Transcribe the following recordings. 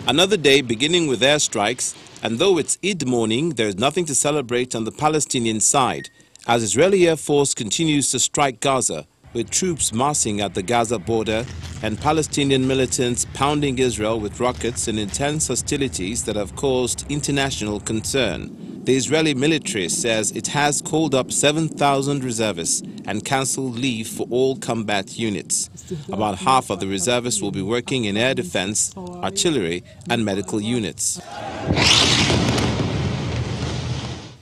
Another day beginning with airstrikes, and though it's Eid morning, there is nothing to celebrate on the Palestinian side, as Israeli Air Force continues to strike Gaza, with troops massing at the Gaza border and Palestinian militants pounding Israel with rockets in intense hostilities that have caused international concern. The Israeli military says it has called up 7,000 reservists and cancelled leave for all combat units. About half of the reservists will be working in air defense, artillery and medical units.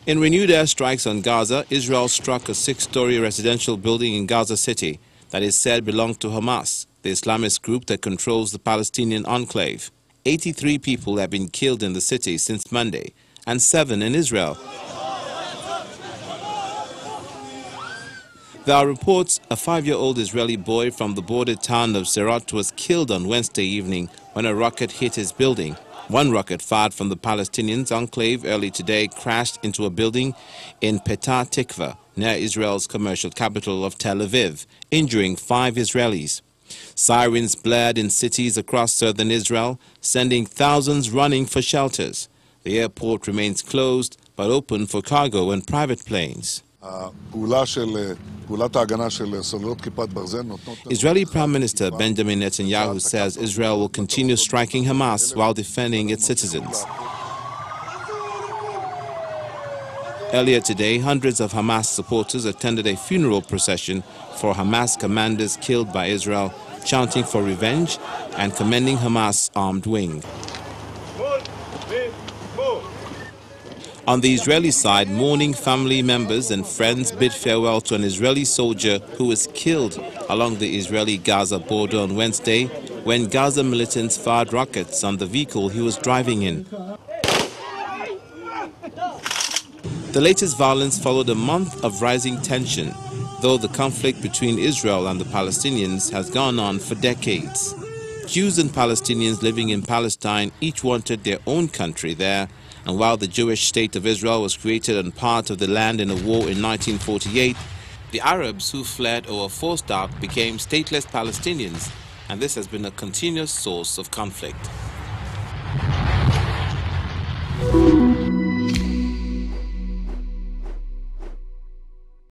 In renewed airstrikes on Gaza, Israel struck a 6-story residential building in Gaza City that is said belonged to Hamas, the Islamist group that controls the Palestinian enclave. 83 people have been killed in the city since Monday, and 7 in Israel. There are reports a 5-year-old Israeli boy from the border town of Sderot was killed on Wednesday evening when a rocket hit his building. One rocket fired from the Palestinians' enclave early today crashed into a building in Petah Tikva, near Israel's commercial capital of Tel Aviv, injuring 5 Israelis. Sirens blared in cities across southern Israel, sending thousands running for shelters. The airport remains closed, but open for cargo and private planes. Israeli Prime Minister Benjamin Netanyahu says Israel will continue striking Hamas while defending its citizens. Earlier today, hundreds of Hamas supporters attended a funeral procession for Hamas commanders killed by Israel, chanting for revenge and commending Hamas' armed wing. On the Israeli side, mourning family members and friends bid farewell to an Israeli soldier who was killed along the Israeli-Gaza border on Wednesday when Gaza militants fired rockets on the vehicle he was driving in. The latest violence followed a month of rising tension, though the conflict between Israel and the Palestinians has gone on for decades. Jews and Palestinians living in Palestine each wanted their own country there, and while the Jewish state of Israel was created on part of the land in a war in 1948, the Arabs who fled or were forced out became stateless Palestinians, and this has been a continuous source of conflict.